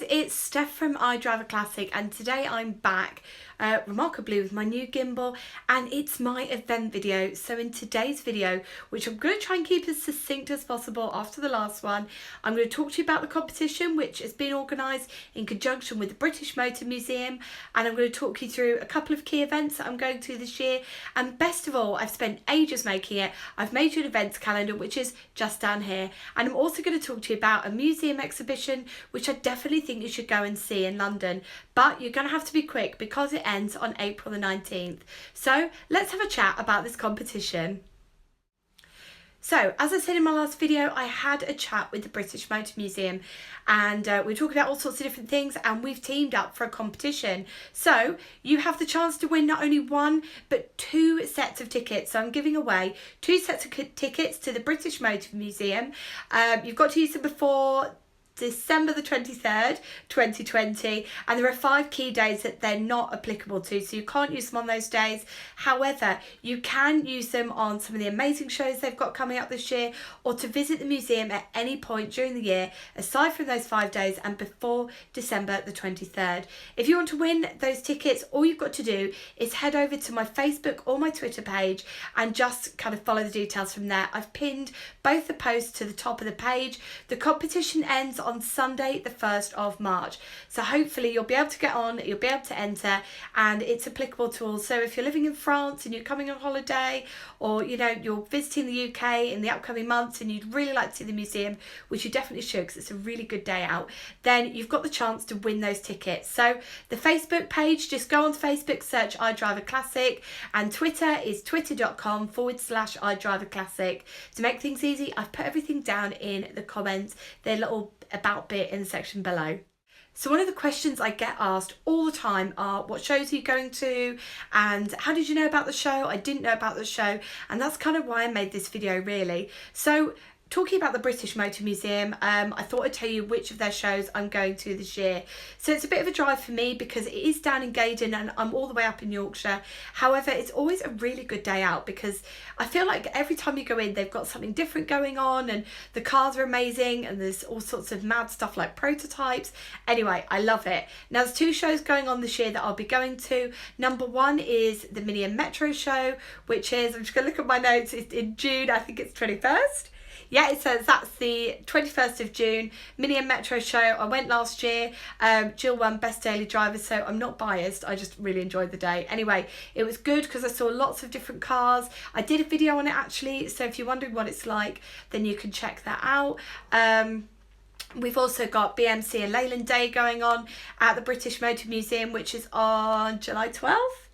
guys, it's Steph from IDRIVEACLASSIC, and today I'm back remarkably with my new gimbal, and it's my event video. So in today's video, which I'm going to try and keep as succinct as possible after the last one, I'm going to talk to you about the competition which has been organised in conjunction with the British Motor Museum, and I'm going to talk you through a couple of key events that I'm going to this year. And best of all, I've spent ages making it. I've made you an events calendar which is just down here, and I'm also going to talk to you about a museum exhibition which I definitely think you should go and see in London, but you're going to have to be quick because it ends on April the 19th. So let's have a chat about this competition. So, as I said in my last video, I had a chat with the British Motor Museum, and we're talking about all sorts of different things, and we've teamed up for a competition. So you have the chance to win not only one but two sets of tickets. So I'm giving away two sets of tickets to the British Motor Museum. You've got to use them before December the 23rd, 2020, and there are 5 key days that they're not applicable to, so you can't use them on those days. However, you can use them on some of the amazing shows they've got coming up this year, or to visit the museum at any point during the year aside from those 5 days and before December the 23rd. If you want to win those tickets, all you've got to do is head over to my Facebook or my Twitter page and just kind of follow the details from there. I've pinned both the posts to the top of the page. The competition ends on Sunday the 1st of March, so hopefully you'll be able to get on, you'll be able to enter, and it's applicable to all. So if you're living in France and you're coming on holiday, or you know you're visiting the UK in the upcoming months and you'd really like to see the museum, which you definitely should because it's a really good day out, then you've got the chance to win those tickets. So the Facebook page, just go on to Facebook, search iDriveAClassic, and Twitter is twitter.com/iDriveAClassic. To make things easy, I've put everything down in the comments, their little about bit in the section below. So one of the questions I get asked all the time are, what shows are you going to, and how did you know about the show? I didn't know about the show, and that's kind of why I made this video really. So talking about the British Motor Museum, I thought I'd tell you which of their shows I'm going to this year. So it's a bit of a drive for me because it is down in Gaydon and I'm all the way up in Yorkshire. However, it's always a really good day out because I feel like every time you go in, they've got something different going on, and the cars are amazing, and there's all sorts of mad stuff like prototypes. Anyway, I love it. Now, there's 2 shows going on this year that I'll be going to. Number 1 is the Leyland and Metro show, which is, I'm just going to look at my notes, it's in June, I think it's 21st. Yeah, it says that's the 21st of June, Mini and Metro show. I went last year. Jill won Best Daily Driver, so I'm not biased. I just really enjoyed the day. Anyway, it was good because I saw lots of different cars. I did a video on it actually, so if you're wondering what it's like, then you can check that out. We've also got BMC and Leyland Day going on at the British Motor Museum, which is on July 12th.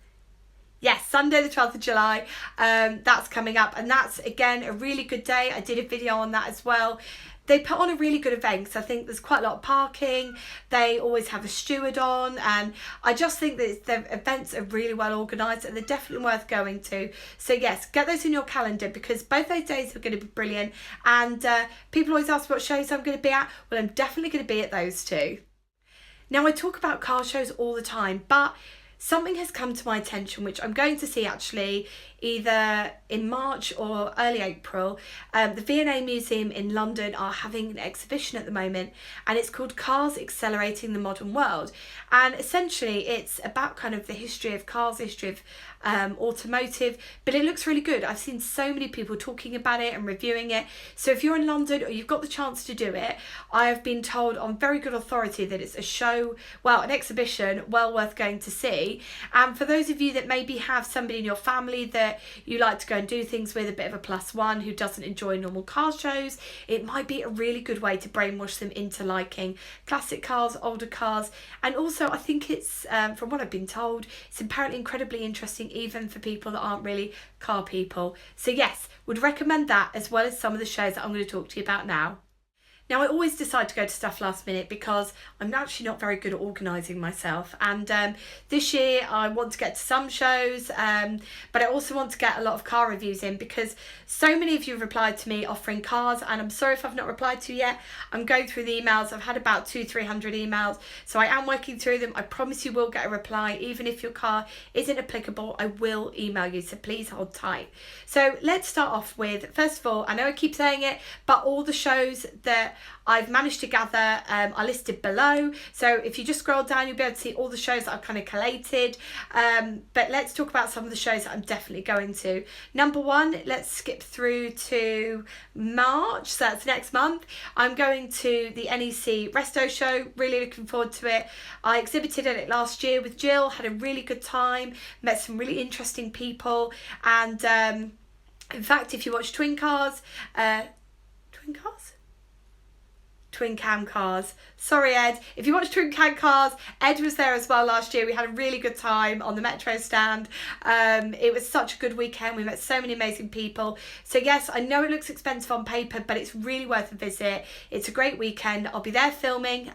Yes, Sunday the 12th of July, that's coming up, and that's again a really good day. I did a video on that as well. They put on a really good event because I think there's quite a lot of parking. They always have a steward on, and I just think that the events are really well organised and they're definitely worth going to. So yes, get those in your calendar because both those days are going to be brilliant, and people always ask what shows I'm going to be at. Well, I'm definitely going to be at those too. Now, I talk about car shows all the time, but something has come to my attention which I'm going to see actually either in March or early April. The V&A Museum in London are having an exhibition at the moment, and it's called Cars Accelerating the Modern World, and essentially it's about kind of the history of cars, history of automotive, but it looks really good. I've seen so many people talking about it and reviewing it, so if you're in London or you've got the chance to do it, I have been told on very good authority that it's a show, well, an exhibition well worth going to see. And for those of you that maybe have somebody in your family that you like to go and do things with, a bit of a +1 who doesn't enjoy normal car shows, it might be a really good way to brainwash them into liking classic cars, older cars. And also I think it's, from what I've been told, it's apparently incredibly interesting even for people that aren't really car people. So yes, would recommend that as well as some of the shows that I'm going to talk to you about now. Now, I always decide to go to stuff last minute because I'm actually not very good at organising myself, and this year I want to get to some shows, but I also want to get a lot of car reviews in because so many of you have replied to me offering cars, and I'm sorry if I've not replied to you yet. I'm going through the emails. I've had about 200-300 emails, so I am working through them. I promise you will get a reply. Even if your car isn't applicable, I will email you, so please hold tight. So let's start off with, first of all, I know I keep saying it, but all the shows that I've managed to gather are listed below. So if you just scroll down, you'll be able to see all the shows that I've kind of collated. But let's talk about some of the shows that I'm definitely going to. Number one, let's skip through to March. So that's next month. I'm going to the NEC Resto show. Really looking forward to it. I exhibited at it last year with Jill. Had a really good time. Met some really interesting people. And in fact, if you watch Twin Cam Cars. Sorry, Ed. If you watch Twin Cam Cars, Ed was there as well last year. We had a really good time on the Metro stand. It was such a good weekend. We met so many amazing people. So yes, I know it looks expensive on paper, but it's really worth a visit. It's a great weekend. I'll be there filming.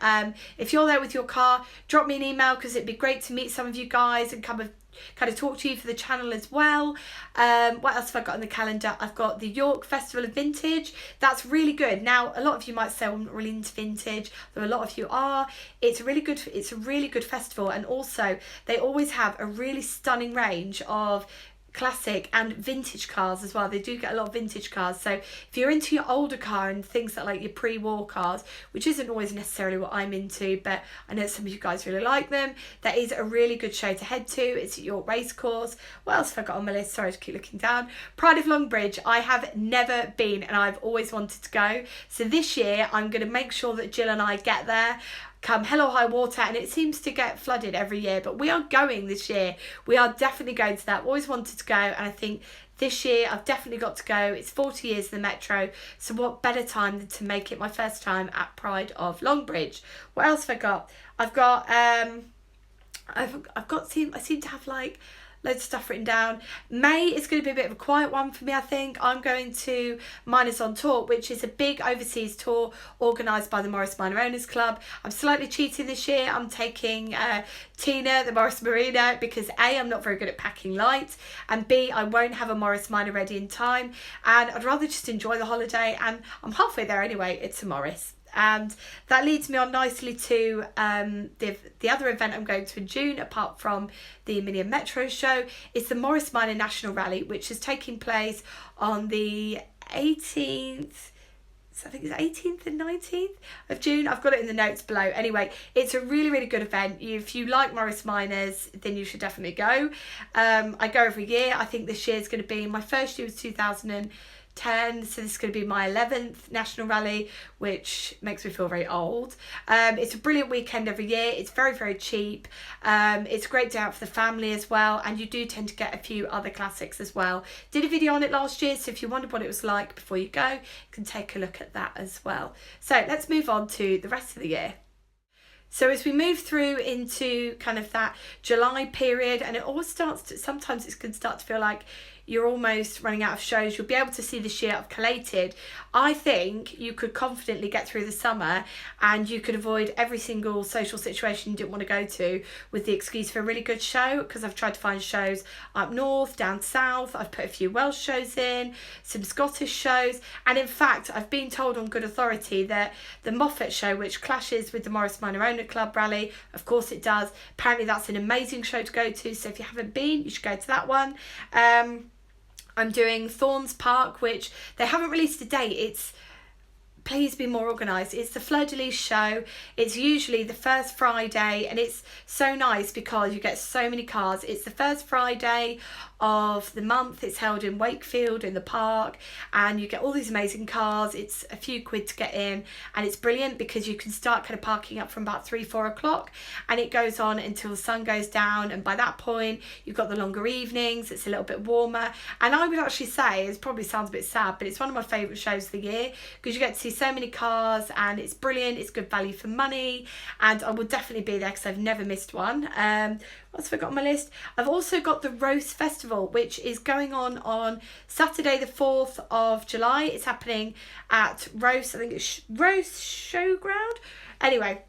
If you're there with your car, drop me an email because it'd be great to meet some of you guys and kind of talk to you for the channel as well. What else have I got on the calendar? I've got the York Festival of Vintage. That's really good. Now, a lot of you might say I'm not really into vintage, though a lot of you are. It's a really good festival, and also they always have a really stunning range of classic and vintage cars as well. They do get a lot of vintage cars. So if you're into your older car and things that like your pre-war cars, which isn't always necessarily what I'm into, but I know some of you guys really like them, that is a really good show to head to. It's at York Racecourse. What else have I got on my list? Sorry to keep looking down. Pride of Longbridge. I have never been and I've always wanted to go. So this year I'm going to make sure that Jill and I get there, come hell or high water, and it seems to get flooded every year, but we are going this year. We are definitely going to that. Always wanted to go, and I think this year I've definitely got to go. It's 40 years in the Metro, so what better time than to make it my first time at Pride of Longbridge. What else have I got? I seem to have like loads of stuff written down. May is going to be a bit of a quiet one for me, I think. I'm going to Miners on Tour, which is a big overseas tour organised by the Morris Minor Owners Club. I'm slightly cheating this year. I'm taking Tina, the Morris Marina, because A, I'm not very good at packing light, and B, I won't have a Morris Minor ready in time, and I'd rather just enjoy the holiday, and I'm halfway there anyway. It's a Morris. And that leads me on nicely to the other event I'm going to in June, apart from the Mini Metro show. It's the Morris Minor National Rally, which is taking place on the 18th. So I think it's 18th and 19th of June. I've got it in the notes below. Anyway, it's a really, really good event. If you like Morris Minors, then you should definitely go. I go every year. I think this year is going to be, my first year was 2010, so this is going to be my 11th national rally, which makes me feel very old. It's a brilliant weekend every year. It's very, very cheap. It's a great day out for the family as well, and you do tend to get a few other classics as well. Did a video on it last year, so if you wondered what it was like before you go, you can take a look at that as well. So let's move on to the rest of the year. So as we move through into kind of that July period, and it always starts to, sometimes it can start to feel like you're almost running out of shows. You'll be able to see this year I've collated. I think you could confidently get through the summer and you could avoid every single social situation you didn't want to go to with the excuse for a really good show, because I've tried to find shows up north, down south. I've put a few Welsh shows in, some Scottish shows, and in fact I've been told on good authority that the Moffat show, which clashes with the Morris Minor Owner Club rally, of course it does, apparently that's an amazing show to go to, so if you haven't been, you should go to that one. I'm doing Thorns Park, which they haven't released a date. It's Please Be More Organised. It's the Fleur de Lis show. It's usually the first Friday, and it's so nice because you get so many cars. It's the first Friday of the month. It's held in Wakefield in the park, and you get all these amazing cars. It's a few quid to get in, and it's brilliant because you can start kind of parking up from about 3-4 o'clock, and it goes on until the sun goes down, and by that point you've got the longer evenings. It's a little bit warmer, and I would actually say, it probably sounds a bit sad, but it's one of my favourite shows of the year because you get to see so many cars, and it's brilliant. It's good value for money, and I will definitely be there because I've never missed one. What else have I got on my list? I've also got the Roast Festival, which is going on Saturday the 4th of July. It's happening at Roast, I think it's Roast Showground. Anyway,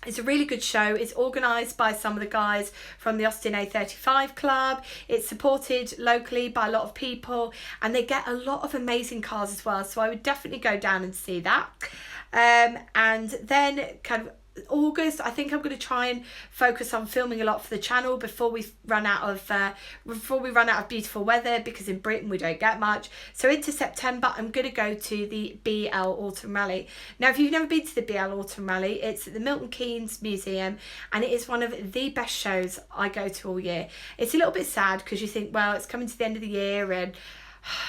it's a really good show. It's organised by some of the guys from the Austin A35 Club. It's supported locally by a lot of people, and they get a lot of amazing cars as well. So I would definitely go down and see that. And then kind of August, I think I'm going to try and focus on filming a lot for the channel before we run out of beautiful weather, because in Britain we don't get much. So into September I'm going to go to the BL Autumn Rally. Now if you've never been to the BL Autumn Rally, it's at the Milton Keynes Museum, and it is one of the best shows I go to all year. It's a little bit sad because you think, well, it's coming to the end of the year, and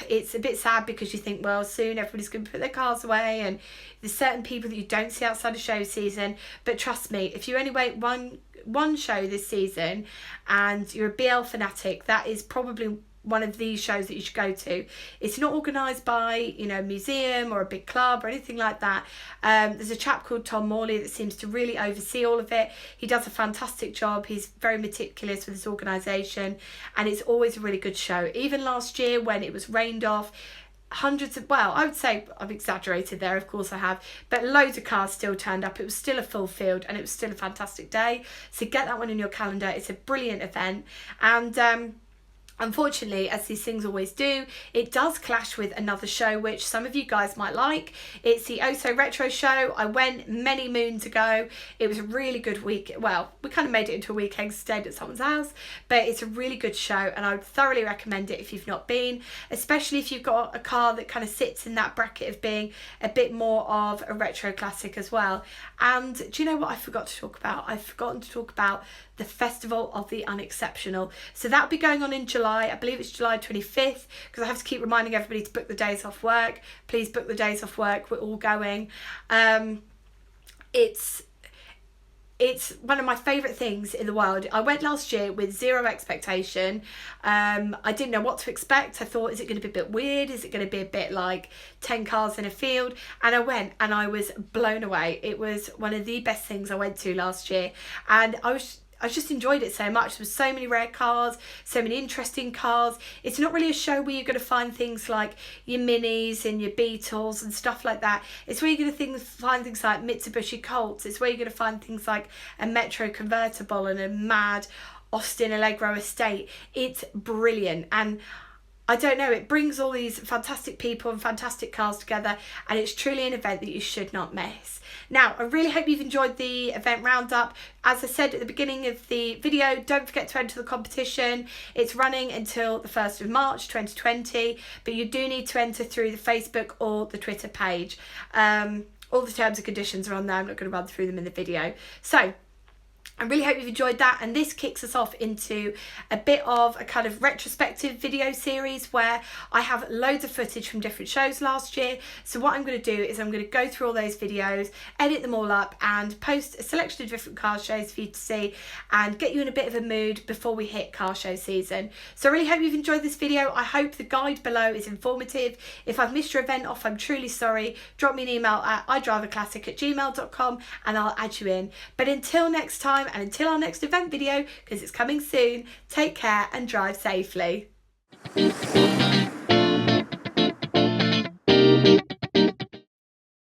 it's a bit sad because you think, well, soon everybody's going to put their cars away, and there's certain people that you don't see outside of show season. But trust me, if you only wait one show this season and you're a BL fanatic, that is probably one of these shows that you should go to. It's not organised by, you know, a museum or a big club or anything like that. There's a chap called Tom Morley that seems to really oversee all of it. He does a fantastic job. He's very meticulous with his organisation, and it's always a really good show. Even last year when it was rained off, hundreds of, well, I would say I've exaggerated there, of course I have, but loads of cars still turned up. It was still a full field, and it was still a fantastic day. So get that one in your calendar. It's a brilliant event. And unfortunately, as these things always do, it does clash with another show which some of you guys might like. It's the Oh So Retro show. I went many moons ago. It was a really good week. Well, we kind of made it into a weekend, stayed at someone's house, but it's a really good show, and I would thoroughly recommend it if you've not been, especially if you've got a car that kind of sits in that bracket of being a bit more of a retro classic as well. And do you know what I forgot to talk about? I've forgotten to talk about the Festival of the Unexceptional. So that'll be going on in July. I believe it's July 25th, because I have to keep reminding everybody to book the days off work. Please book the days off work. We're all going. It's one of my favourite things in the world. I went last year with zero expectation. I didn't know what to expect. I thought, is it going to be a bit weird? Is it going to be a bit like 10 cars in a field? And I went, and I was blown away. It was one of the best things I went to last year, and I just enjoyed it so much. There were so many rare cars, so many interesting cars. It's not really a show where you're going to find things like your Minis and your Beetles and stuff like that. It's where you're going to find things like Mitsubishi Colts. It's where you're going to find things like a Metro convertible and a mad Austin Allegro estate. It's brilliant, and I don't know, it brings all these fantastic people and fantastic cars together, and it's truly an event that you should not miss. Now, I really hope you've enjoyed the event roundup. As I said at the beginning of the video, don't forget to enter the competition. It's running until the 1st of March 2020, but you do need to enter through the Facebook or the Twitter page. All the terms and conditions are on there. I'm not going to run through them in the video. So I really hope you've enjoyed that, and this kicks us off into a bit of a kind of retrospective video series where I have loads of footage from different shows last year. So what I'm going to do is I'm going to go through all those videos, edit them all up, and post a selection of different car shows for you to see and get you in a bit of a mood before we hit car show season. So I really hope you've enjoyed this video. I hope the guide below is informative. If I've missed your event off, I'm truly sorry. Drop me an email at IDRIVEACLASSIC@gmail.com and I'll add you in. But until next time, and until our next event video, because it's coming soon, take care and drive safely.